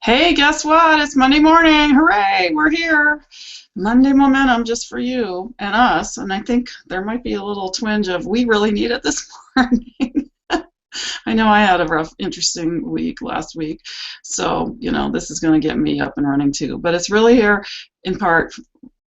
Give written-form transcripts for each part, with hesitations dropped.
Hey, guess what? It's Monday morning. Hooray, we're here. Monday momentum just for you and us. And I think there might be a little twinge of we really need it this morning. I know I had a rough, interesting week last week. So, this is going to get me up and running too. But it's really here in part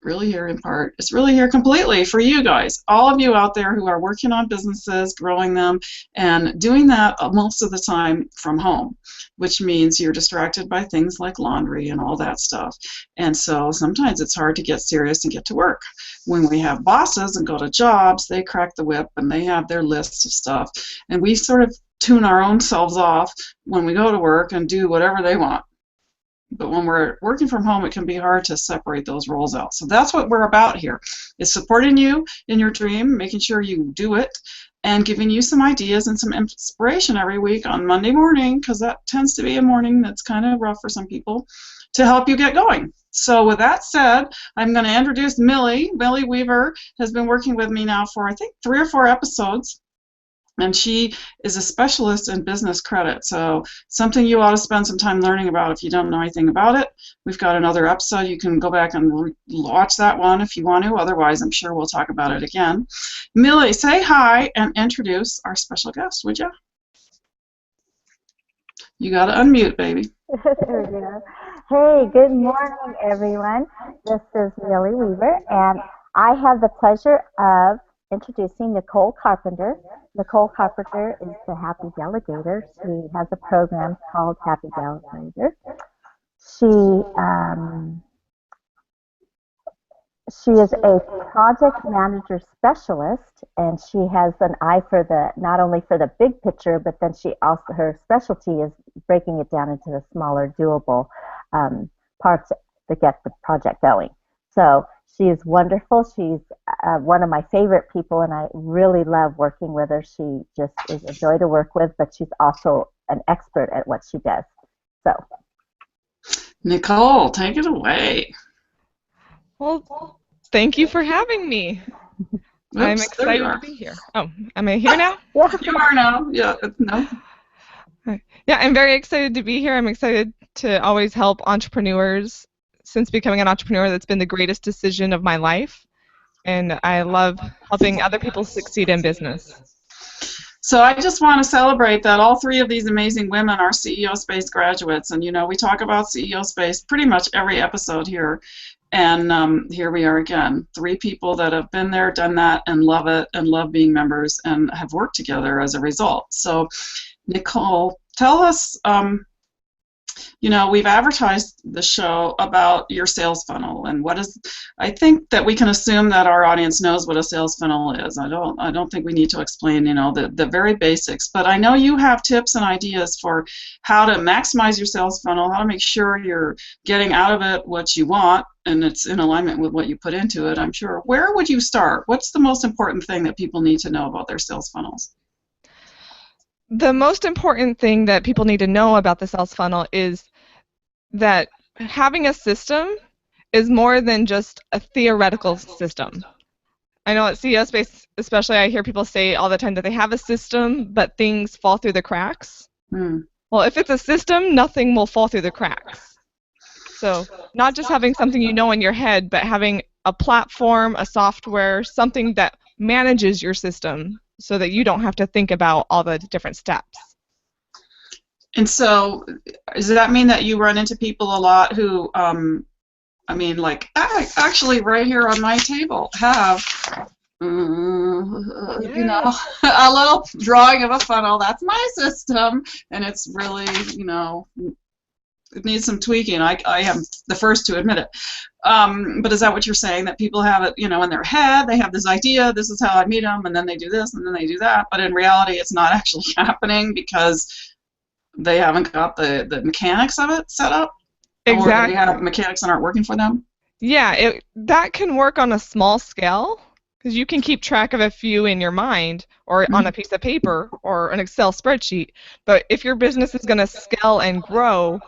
it's really here completely for you guys, all of you out there who are working on businesses, growing them, and doing that most of the time from home, which means you're distracted by things like laundry and all that stuff. And so sometimes it's hard to get serious and get to work. When we have bosses and go to jobs, they crack the whip and they have their lists of stuff, and we sort of tune our own selves off when we go to work and do whatever they want. But when we're working from home, it can be hard to separate those roles out. So that's what we're about here, is supporting you in your dream, making sure you do it, and giving you some ideas and some inspiration every week on Monday morning, because that tends to be a morning that's kind of rough for some people, to help you get going. So with that said, I'm going to introduce Millie. Millie Weaver has been working with me now for, I think, 3 or 4 episodes. And she is a specialist in business credit, so something you ought to spend some time learning about if you don't know anything about it. We've got another episode. You can go back and watch that one if you want to. Otherwise, I'm sure we'll talk about it again. Millie, say hi and introduce our special guest, would you? You got to unmute, baby. There we go. Hey, good morning, everyone. This is Millie Weaver, and I have the pleasure of introducing Nichole Carpenter. Nichole Carpenter is the Happy Delegator. She has a program called Happy Delegator. She is a project manager specialist, and she has an eye for not only for the big picture, but then her specialty is breaking it down into the smaller, doable parts to get the project going. So she is wonderful. She's one of my favorite people, and I really love working with her. She just is a joy to work with, but she's also an expert at what she does. So, Nichole, take it away. Well, thank you for having me. I'm excited to be here. Oh, am I here now? Yeah. You are now. Yeah, no. Yeah, I'm very excited to be here. I'm excited to always help entrepreneurs. Since becoming an entrepreneur, that's been the greatest decision of my life, and I love helping other people succeed in business. So I just want to celebrate that all 3 of these amazing women are CEO Space graduates, and we talk about CEO Space pretty much every episode here, and here we are again, 3 people that have been there, done that, and love it, and love being members, and have worked together as a result. So Nichole, tell us, we've advertised the show about your sales funnel, and I think that we can assume that our audience knows what a sales funnel is. I don't think we need to explain, the very basics, but I know you have tips and ideas for how to maximize your sales funnel, how to make sure you're getting out of it what you want, and it's in alignment with what you put into it, I'm sure. Where would you start? What's the most important thing that people need to know about their sales funnels? The most important thing that people need to know about the sales funnel is that having a system is more than just a theoretical system. I know at CEO Space, especially, I hear people say all the time that they have a system, but things fall through the cracks. Well, if it's a system, nothing will fall through the cracks. So not just having something you know in your head, but having a platform, a software, something that manages your system so that you don't have to think about all the different steps. And so, does that mean that you run into people a lot who, I actually right here on my table have, a little drawing of a funnel. That's my system, and it's really, it needs some tweaking. I am the first to admit it. But is that what you're saying, that people have it, in their head, they have this idea, this is how I meet them, and then they do this, and then they do that, but in reality it's not actually happening because they haven't got the mechanics of it set up? Exactly. Or they have mechanics that aren't working for them? Yeah, that can work on a small scale, because you can keep track of a few in your mind or on a piece of paper or an Excel spreadsheet, but if your business is going to scale and grow,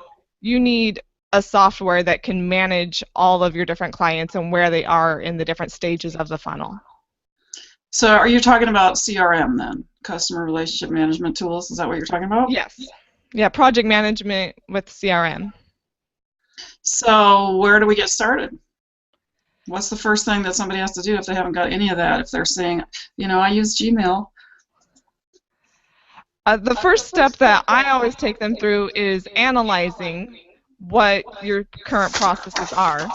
you need a software that can manage all of your different clients and where they are in the different stages of the funnel. So are you talking about CRM then? Customer Relationship Management Tools? Is that what you're talking about? Yes. Yeah, project management with CRM. So where do we get started? What's the first thing that somebody has to do if they haven't got any of that? If they're saying, I use Gmail. The first step that I always take them through is analyzing what your current processes are.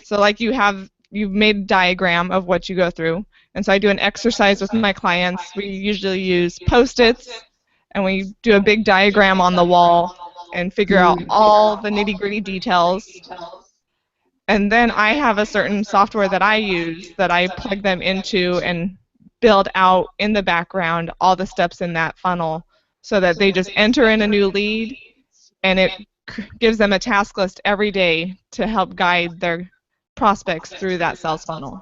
So like you've made a diagram of what you go through. And so I do an exercise with my clients. We usually use Post-its, and we do a big diagram on the wall and figure out all the nitty-gritty details. And then I have a certain software that I use that I plug them into and build out in the background all the steps in that funnel so that they just enter in a new lead, and it gives them a task list every day to help guide their prospects through that sales funnel.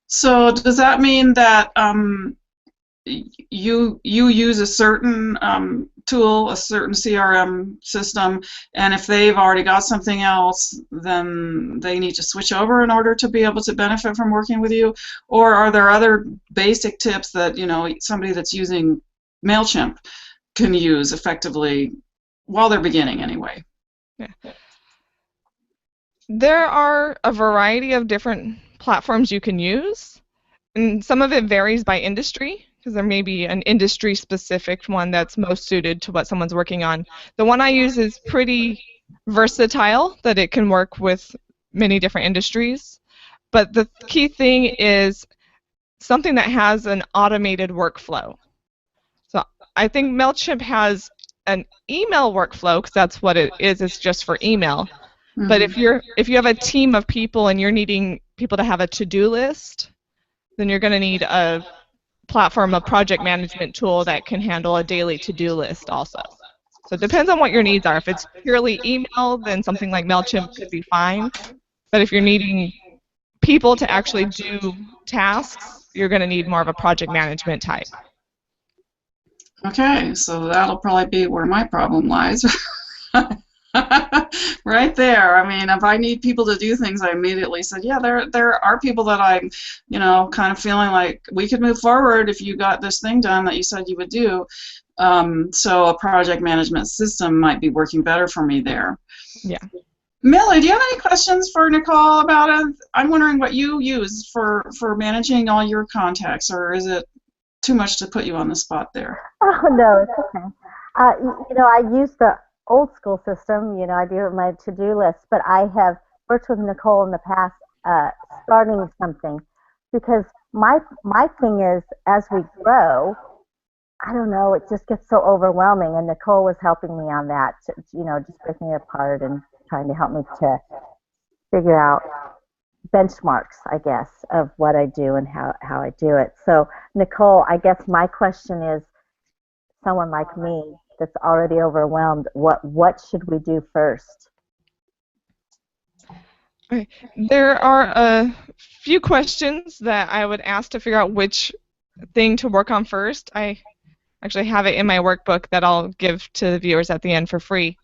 So does that mean that you use a certain tool, a certain CRM system, and if they've already got something else, then they need to switch over in order to be able to benefit from working with you? Or are there other basic tips that somebody that's using MailChimp can use effectively while they're beginning anyway? Yeah. There are a variety of different platforms you can use, and some of it varies by industry, because there may be an industry-specific one that's most suited to what someone's working on. The one I use is pretty versatile, that it can work with many different industries, but the key thing is something that has an automated workflow. So I think MailChimp has an email workflow, because that's what it is. It's just for email. Mm-hmm. But if you have a team of people and you're needing people to have a to-do list, then you're going to need a platform, a project management tool that can handle a daily to-do list also. So it depends on what your needs are. If it's purely email, then something like MailChimp could be fine. But if you're needing people to actually do tasks, you're going to need more of a project management type. Okay, so that'll probably be where my problem lies. Right there. I mean, if I need people to do things, I immediately said, yeah, there are people that I'm, kind of feeling like we could move forward if you got this thing done that you said you would do. So a project management system might be working better for me there. Yeah. Millie, do you have any questions for Nichole about it? I'm wondering what you use for managing all your contacts, or is it too much to put you on the spot there? Oh, no, it's okay. I use the old school system. I do my to-do list, but I have worked with Nichole in the past starting something, because my thing is, as we grow, I don't know, it just gets so overwhelming, and Nichole was helping me on that, just breaking it apart and trying to help me to figure out benchmarks, I guess, of what I do and how I do it. So, Nichole, I guess my question is, someone like me that's already overwhelmed, what should we do first? Okay. There are a few questions that I would ask to figure out which thing to work on first. I actually have it in my workbook that I'll give to the viewers at the end for free.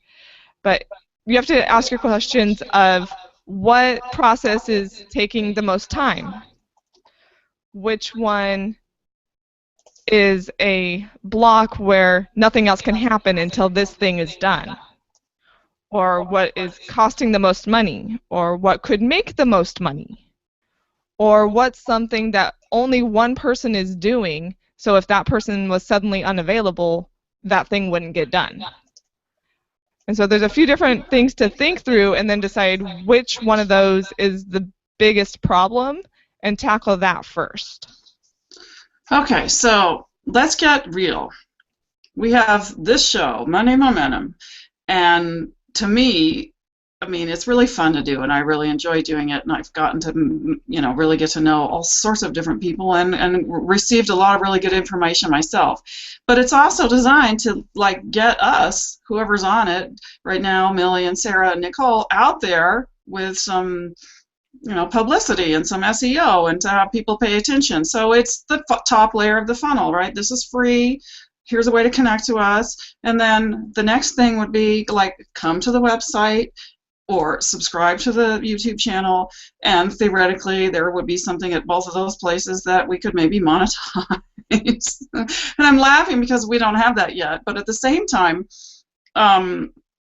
But you have to ask your questions of what process is taking the most time, which one is a block where nothing else can happen until this thing is done, or what is costing the most money, or what could make the most money, or what's something that only one person is doing, so if that person was suddenly unavailable, that thing wouldn't get done. And so there's a few different things to think through, and then decide which one of those is the biggest problem and tackle that first. Okay, so let's get real. We have this show, Monday Momentum, and to me, I mean, it's really fun to do, and I really enjoy doing it, and I've gotten to, really get to know all sorts of different people and received a lot of really good information myself. But it's also designed to, get us, whoever's on it right now, Millie and Sarah and Nichole, out there with some, publicity and some SEO, and to have people pay attention. So it's the top layer of the funnel, right? This is free. Here's a way to connect to us. And then the next thing would be, come to the website, or subscribe to the YouTube channel, and theoretically there would be something at both of those places that we could maybe monetize. And I'm laughing because we don't have that yet, but at the same time,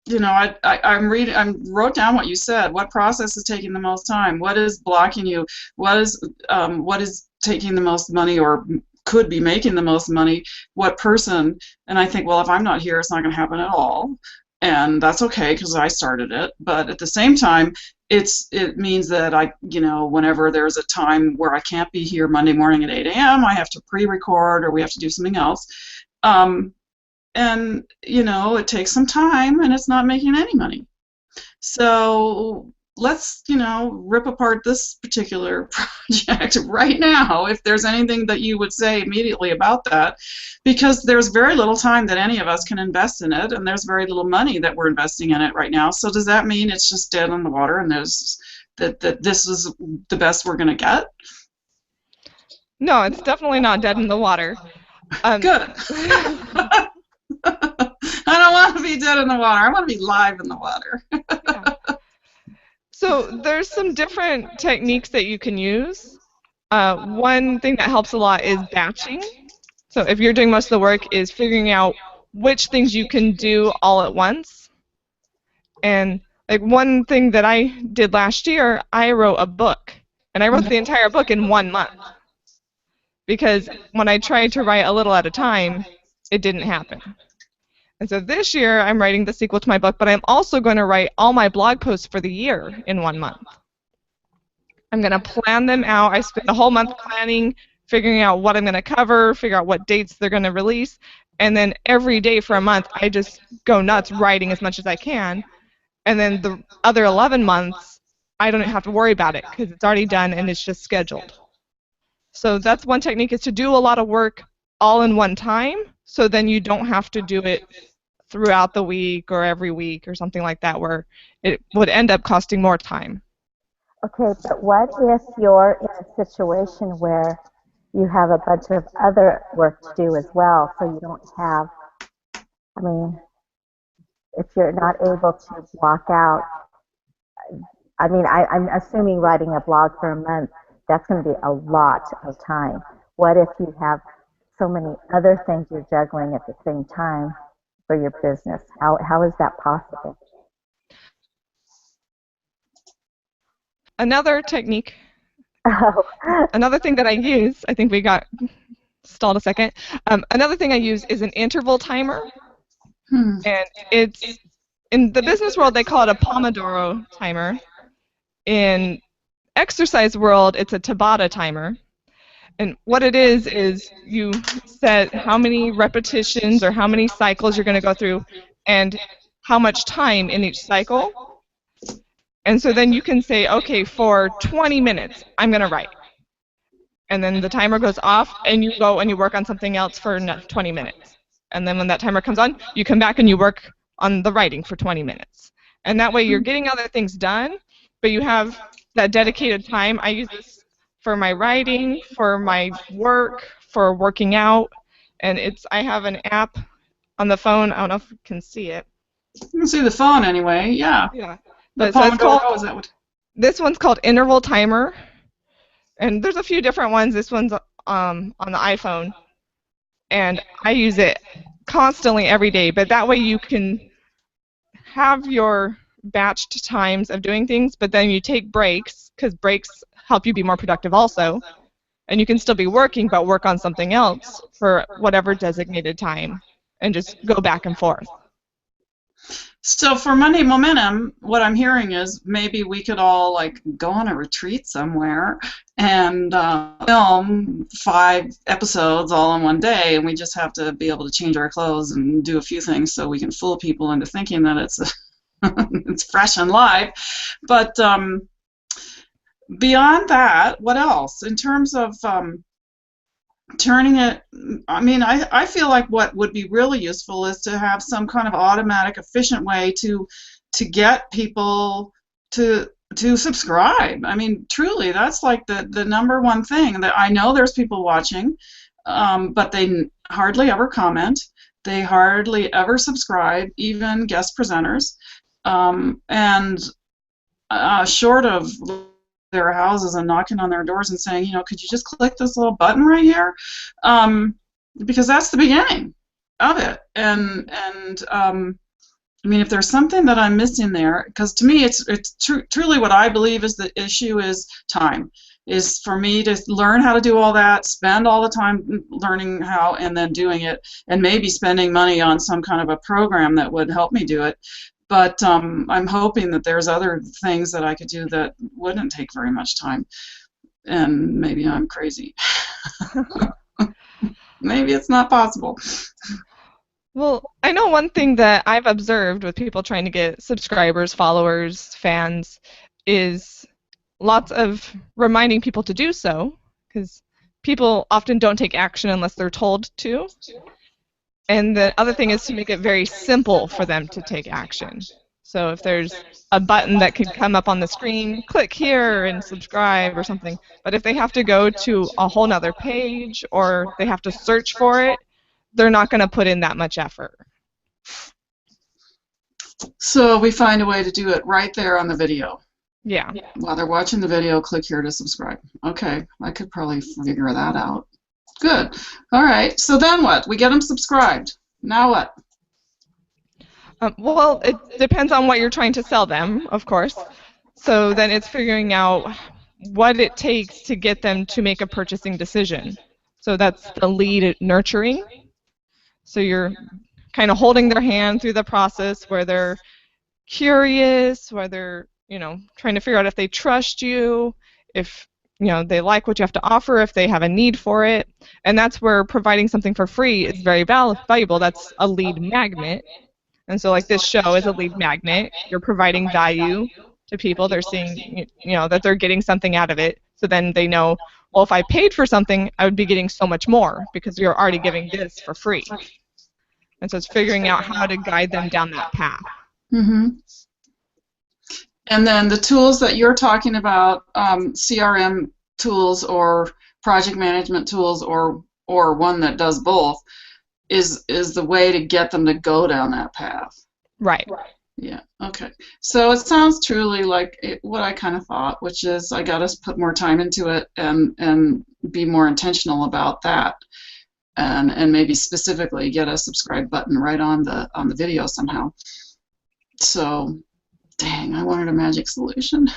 you know, I'm reading, I wrote down what you said. What process is taking the most time? What is blocking you? What is taking the most money or could be making the most money? What person? And I think, well, if I'm not here, it's not going to happen at all. And that's okay because I started it. But at the same time, it means that whenever there's a time where I can't be here Monday morning at 8 a.m., I have to pre-record or we have to do something else. And it takes some time and it's not making any money. So let's rip apart this particular project right now, if there's anything that you would say immediately about that, because there's very little time that any of us can invest in it, and there's very little money that we're investing in it right now. So does that mean it's just dead in the water and there's that this is the best we're going to get? No, it's definitely not dead in the water. Good. I don't want to be dead in the water. I want to be live in the water. Yeah. So there's some different techniques that you can use. One thing that helps a lot is batching. So if you're doing most of the work, is figuring out which things you can do all at once. And like one thing that I did last year, I wrote a book, and I wrote the entire book in 1 month. Because when I tried to write a little at a time, it didn't happen. And so this year, I'm writing the sequel to my book, but I'm also going to write all my blog posts for the year in 1 month. I'm going to plan them out. I spend the whole month planning, figuring out what I'm going to cover, figure out what dates they're going to release, and then every day for a month, I just go nuts writing as much as I can. And then the other 11 months, I don't have to worry about it because it's already done and it's just scheduled. So that's one technique, is to do a lot of work all in one time, so then you don't have to do it throughout the week or every week or something like that, where it would end up costing more time. Okay, but what if you're in a situation where you have a bunch of other work to do as well, so you don't have, I mean, if you're not able to block out, I mean, I'm assuming writing a blog for a month, that's going to be a lot of time. What if you have so many other things you're juggling at the same time for your business? How is that possible? Another technique, Oh. another thing that I use, I think we got stalled a second. Another thing I use is an interval timer. And it's, in the business world, they call it a Pomodoro timer. In exercise world, it's a Tabata timer. And what it is you set how many repetitions or how many cycles you're going to go through and how much time in each cycle. And so then you can say, okay, for 20 minutes, I'm going to write. And then the timer goes off, and you go and you work on something else for 20 minutes. And then when that timer comes on, you come back and you work on the writing for 20 minutes. And that way you're getting other things done, but you have that dedicated time. I use this for my writing, for my work, for working out, and I have an app on the phone. I don't know if you can see it. You can see the phone anyway, yeah. Yeah. The So it's Pomodoro, is that what? This one's called Interval Timer, and there's a few different ones. This one's on the iPhone, and I use it constantly every day, but that way you can have your batched times of doing things, but then you take breaks, because breaks help you be more productive also, and you can still be working but work on something else for whatever designated time and just go back and forth. So for Monday Momentum, what I'm hearing is maybe we could all like go on a retreat somewhere and film 5 episodes all in one day, and we just have to be able to change our clothes and do a few things so we can fool people into thinking that it's it's fresh and live. But beyond that, what else in terms of turning it? I mean, I feel like what would be really useful is to have some kind of automatic, efficient way to get people to subscribe. I mean, truly, that's like the number one thing. That I know there's people watching, but they hardly ever comment. They hardly ever subscribe, even guest presenters, and short of their houses and knocking on their doors and saying, could you just click this little button right here? Because that's the beginning of it. And I mean, if there's something that I'm missing there, because to me, it's truly what I believe is the issue is time. Is for me to learn how to do all that, spend all the time learning how, and then doing it, and maybe spending money on some kind of a program that would help me do it. But I'm hoping that there's other things that I could do that wouldn't take very much time. And maybe I'm crazy. Maybe it's not possible. Well, I know one thing that I've observed with people trying to get subscribers, followers, fans, is lots of reminding people to do so, because people often don't take action unless they're told to. And the other thing is to make it very simple for them to take action. So if there's a button that can come up on the screen, click here and subscribe or something. But if they have to go to a whole nother page or they have to search for it, they're not going to put in that much effort. So we find a way to do it right there on the video. Yeah. While they're watching the video, click here to subscribe. Okay, I could probably figure that out. Good. All right, so then what? We get them subscribed. Now what? Well, it depends on what you're trying to sell them, of course. So then it's figuring out what it takes to get them to make a purchasing decision. So that's the lead nurturing. So you're kind of holding their hand through the process where they're curious, where they're, trying to figure out if they trust you, if, they like what you have to offer, if they have a need for it. And that's where providing something for free is very valuable. That's a lead magnet. And so like this show is a lead magnet. You're providing value to people. They're seeing, that they're getting something out of it. So then they know, well, if I paid for something, I would be getting so much more because you're already giving this for free. And so it's figuring out how to guide them down that path. Mm-hmm. And then the tools that you're talking about, CRM tools or project management tools or one that does both, is the way to get them to go down that path. Right. Yeah, okay. So it sounds truly like what I kind of thought, which is I got to put more time into it and be more intentional about that. And maybe specifically get a subscribe button right on the video somehow. So, dang, I wanted a magic solution.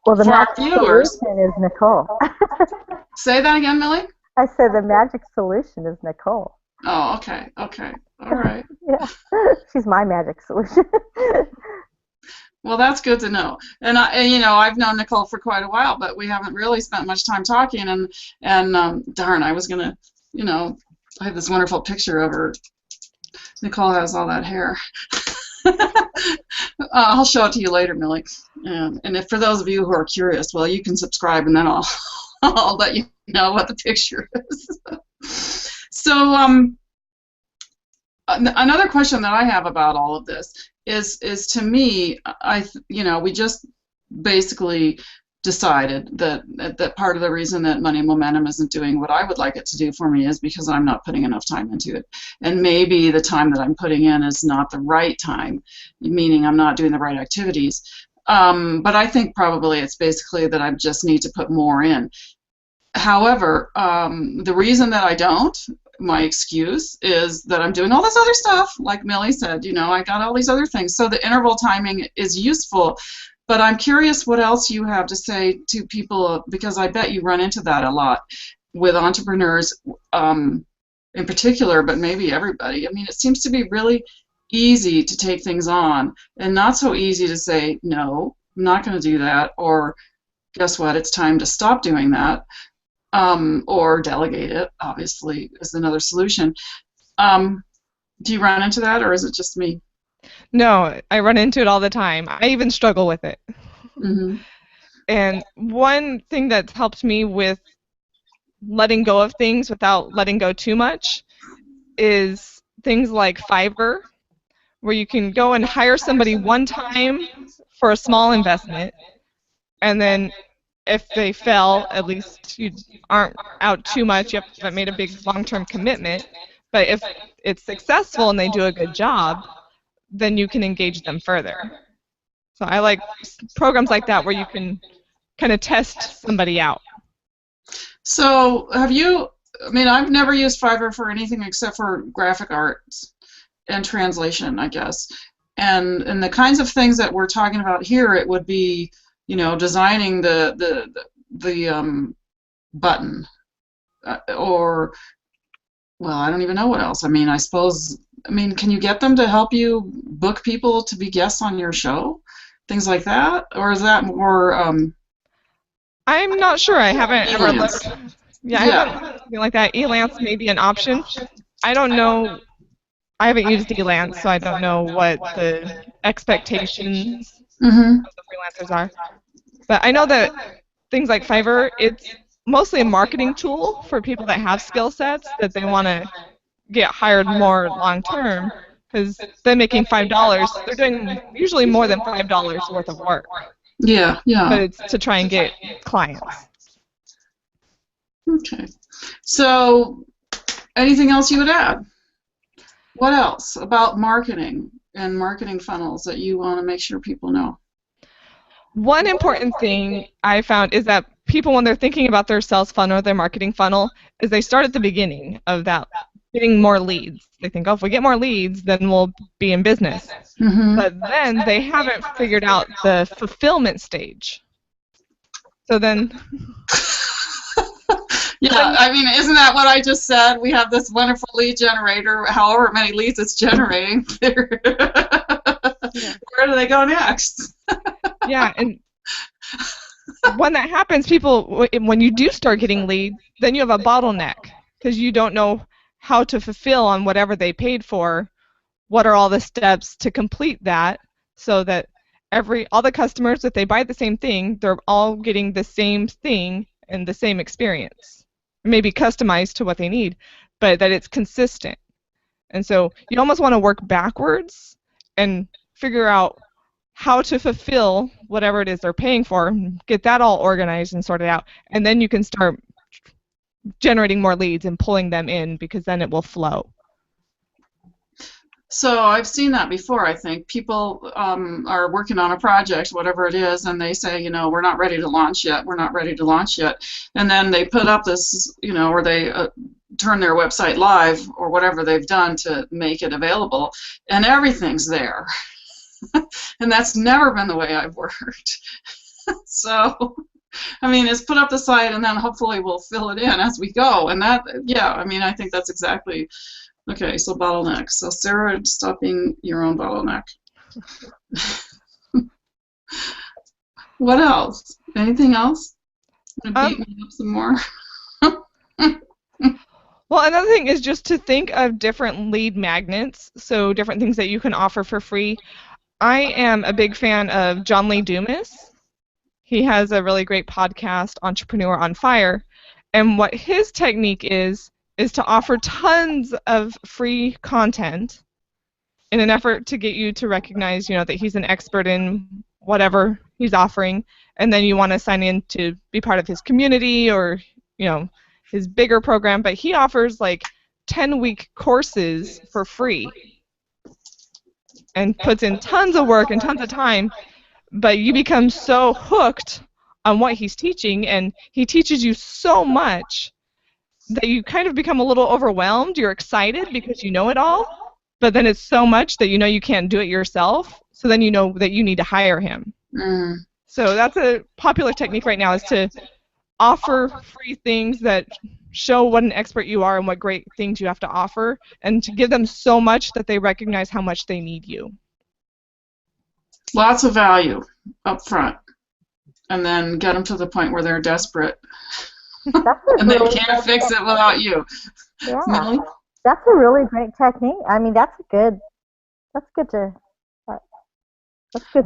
Well, the for our magic viewers, solution is Nichole. say that again, Millie? I said the magic solution is Nichole. Oh, okay, all right. Yeah, she's my magic solution. Well, that's good to know. And I've known Nichole for quite a while, but we haven't really spent much time talking. And darn, I was gonna, I have this wonderful picture of her. Nichole has all that hair. I'll show it to you later, Millie. And if for those of you who are curious, well, you can subscribe, and then I'll let you know what the picture is. So another question that I have about all of this is to me, we just basically decided that part of the reason that Money Momentum isn't doing what I would like it to do for me is because I'm not putting enough time into it. And maybe the time that I'm putting in is not the right time, meaning I'm not doing the right activities. But I think probably it's basically that I just need to put more in. However, the reason that I don't, my excuse, is that I'm doing all this other stuff, like Millie said, I got all these other things. So the interval timing is useful. But I'm curious what else you have to say to people, because I bet you run into that a lot with entrepreneurs in particular, but maybe everybody. I mean, it seems to be really easy to take things on and not so easy to say, no, I'm not going to do that, or guess what, it's time to stop doing that, or delegate it, obviously, is another solution. Do you run into that, or is it just me? No, I run into it all the time. I even struggle with it. Mm-hmm. And one thing that's helped me with letting go of things without letting go too much is things like Fiverr, where you can go and hire somebody one time for a small investment, and then if they fail, at least you aren't out too much. You haven't made a big long-term commitment. But if it's successful and they do a good job, then you can engage them further. So I like programs like that where you can kind of test somebody out. So have you I mean, I've never used Fiverr for anything except for graphic arts and translation, I guess. And the kinds of things that we're talking about here, it would be, designing the button, or, well, I don't even know what else. I mean, I suppose. I mean, can you get them to help you book people to be guests on your show, things like that, or is that more I'm not sure. I haven't ever freelance? looked. Yeah, I haven't Yeah. looked at something like that. Elance may be an option. I don't know. I haven't used Elance, so I don't know what the expectations Mhm. of the freelancers are. But I know that things like Fiverr, it's mostly a marketing tool for people that have skill sets that they want to get hired more long term, because they're making $5. They're doing usually more than $5 worth of work, Yeah. but Yeah. it's to try and get clients. Okay. So, anything else you would add? What else about marketing and marketing funnels that you want to make sure people know? One important thing I found is that people, when they're thinking about their sales funnel or their marketing funnel, is they start at the beginning of that, getting more leads. They think, oh, if we get more leads, then we'll be in business. Mm-hmm. But then they haven't figured out the fulfillment stage. So then, Yeah, I mean, isn't that what I just said? We have this wonderful lead generator, however many leads it's generating. Where do they go next? yeah, and when that happens, people, when you do start getting leads, then you have a bottleneck because you don't know how to fulfill on whatever they paid for. What are all the steps to complete that, so that all the customers, if they buy the same thing, they're all getting the same thing and the same experience, maybe customized to what they need, but that it's consistent. And so you almost want to work backwards and figure out how to fulfill whatever it is they're paying for, get that all organized and sorted out, and then you can start generating more leads and pulling them in, because then it will flow. So I've seen that before. I think people are working on a project, whatever it is, and they say, we're not ready to launch yet. We're not ready to launch yet. And then they put up this, or they turn their website live or whatever they've done to make it available, and everything's there. And that's never been the way I've worked. So, I mean, it's put up the site and then hopefully we'll fill it in as we go. And that, yeah, I mean, I think that's exactly. Okay, so bottleneck. So Sarah, stop being your own bottleneck. What else? Anything else? Gonna beat me up some more? Well, another thing is just to think of different lead magnets, so different things that you can offer for free. I am a big fan of John Lee Dumas. He has a really great podcast, Entrepreneur on Fire, and what his technique is to offer tons of free content in an effort to get you to recognize, that he's an expert in whatever he's offering, and then you want to sign in to be part of his community or, his bigger program. But he offers like 10-week courses for free and puts in tons of work and tons of time, but you become so hooked on what he's teaching, and he teaches you so much that you kind of become a little overwhelmed. You're excited because you know it all, but then it's so much that you can't do it yourself, so then you know that you need to hire him. Mm. So that's a popular technique right now, is to offer free things that show what an expert you are and what great things you have to offer, and to give them so much that they recognize how much they need you. Lots of value up front, and then get them to the point where they're desperate. And they can't fix it without you. Yeah, Millie? that's a really great technique. I mean, that's good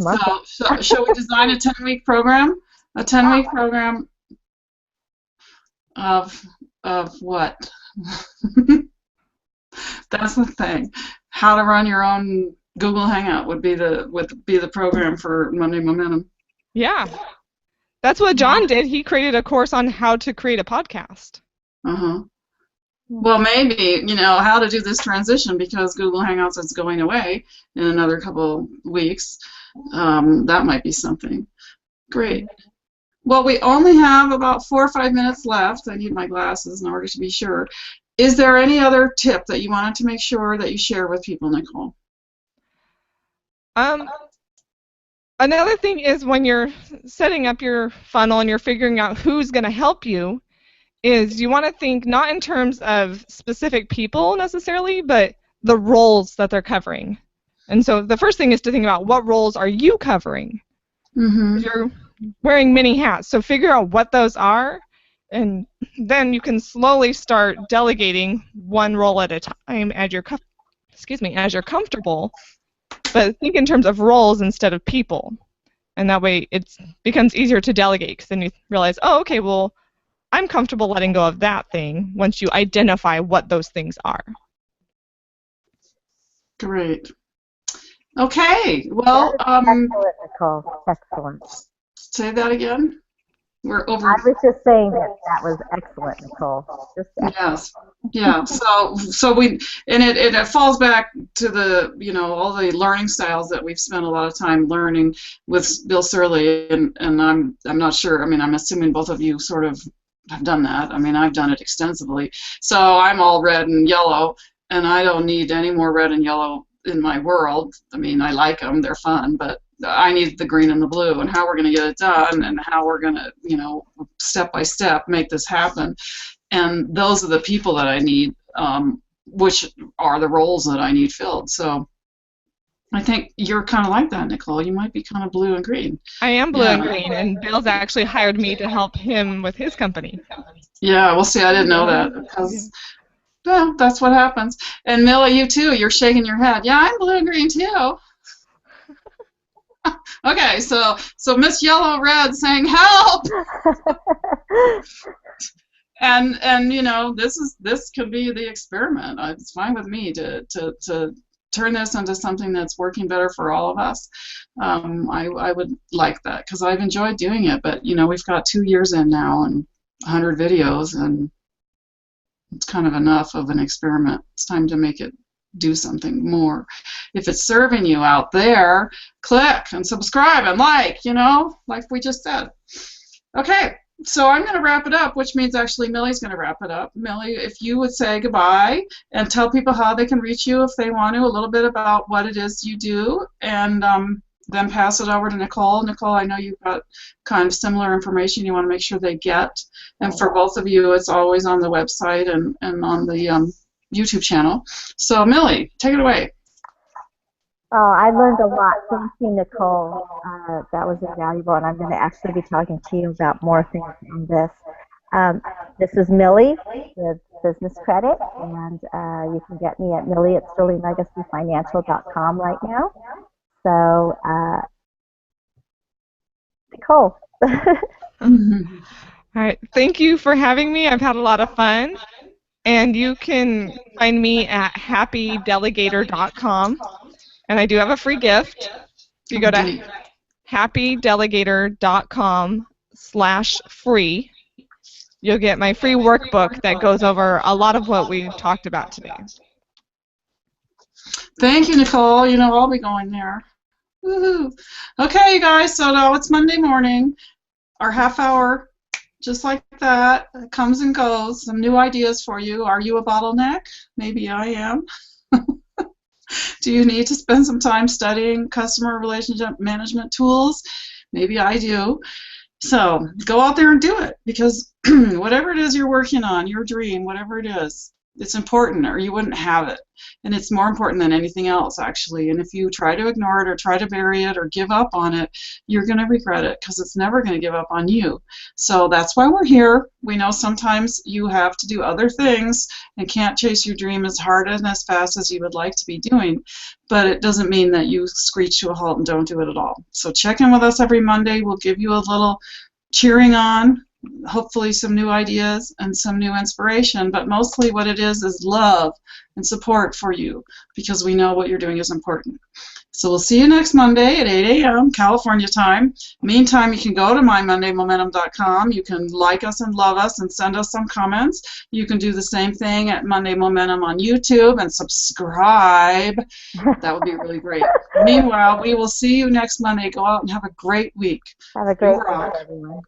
marketing. So shall we design a 10-week program? A 10-week program of what? That's the thing. How to run your own Google Hangout would be the program for Monday Momentum. Yeah. That's what John did. He created a course on how to create a podcast. Uh-huh. Well, maybe, how to do this transition, because Google Hangouts is going away in another couple weeks. That might be something. Great. Well, we only have about 4 or 5 minutes left. I need my glasses in order to be sure. Is there any other tip that you wanted to make sure that you share with people, Nichole? Um, Another thing is when you're setting up your funnel and you're figuring out who's going to help you, is you want to think not in terms of specific people necessarily, but the roles that they're covering. And so the first thing is to think about what roles are you covering? Mm-hmm. You're wearing many hats, so figure out what those are, and then you can slowly start delegating one role at a time as you're as you're comfortable. But think in terms of roles instead of people, and that way it becomes easier to delegate because then you realize, oh, okay, well, I'm comfortable letting go of that thing once you identify what those things are. Great. Okay. Well, Excellent, Nichole. Excellent. say that again. We're over. I was just saying that was excellent, Nichole. Just Yes. Yeah. So we, and it falls back to the, all the learning styles that we've spent a lot of time learning with Bill Surley, and I'm not sure. I mean, I'm assuming both of you sort of have done that. I mean, I've done it extensively. So I'm all red and yellow, and I don't need any more red and yellow in my world. I mean, I like them, they're fun, but I need the green and the blue, and how we're going to get it done, and how we're going to, step by step make this happen. And those are the people that I need, which are the roles that I need filled. So I think you're kind of like that, Nichole. You might be kind of blue and green. I am blue Yeah. and green, and Bill's actually hired me to help him with his company. Yeah, well, see, I didn't know that because, well, that's what happens. And Millie, you too. You're shaking your head. Yeah, I'm blue and green too. Okay, so Miss Yellow Red saying help, and this could be the experiment. It's fine with me to turn this into something that's working better for all of us. I would like that because I've enjoyed doing it, but we've got 2 years in now and 100 videos, and it's kind of enough of an experiment. It's time to make it do something more. If it's serving you out there, click and subscribe and like we just said. Okay, so I'm going to wrap it up, which means actually Millie's going to wrap it up. Millie, if you would say goodbye and tell people how they can reach you if they want to, a little bit about what it is you do, and then pass it over to Nichole. Nichole, I know you've got kind of similar information you want to make sure they get, and for both of you, it's always on the website and on the YouTube channel. So Millie, take it away. Oh, I learned a lot. Thank you, Nichole. That was invaluable, and I'm going to actually be talking to you about more things on this. This is Millie with Business Credit, and you can get me at millie@sterlinglegacyfinancial.com right now. So, Nichole. All right, thank you for having me. I've had a lot of fun. And you can find me at happydelegator.com. And I do have a free gift. If you go to happydelegator.com/free, you'll get my free workbook that goes over a lot of what we've talked about today. Thank you, Nichole. I'll be going there. Woohoo. Okay, you guys, so now it's Monday morning. Our half hour, just like that, comes and goes. Some new ideas for you. Are you a bottleneck? Maybe I am. Do you need to spend some time studying customer relationship management tools? Maybe I do. So go out there and do it, because whatever it is you're working on, your dream, whatever it is, it's important, or you wouldn't have it. And it's more important than anything else, actually. And if you try to ignore it or try to bury it or give up on it, you're going to regret it, because it's never going to give up on you. So that's why we're here. We know sometimes you have to do other things and can't chase your dream as hard and as fast as you would like to be doing. But it doesn't mean that you screech to a halt and don't do it at all. So check in with us every Monday. We'll give you a little cheering on, hopefully some new ideas and some new inspiration, but mostly what it is love and support for you, because we know what you're doing is important. So we'll see you next Monday at 8 a.m. California time. Meantime, you can go to MondayMomentum.com. You can like us and love us and send us some comments. You can do the same thing at Monday Momentum on YouTube and subscribe. That would be really great. Meanwhile, we will see you next Monday. Go out and have a great week. Have a great week, everyone.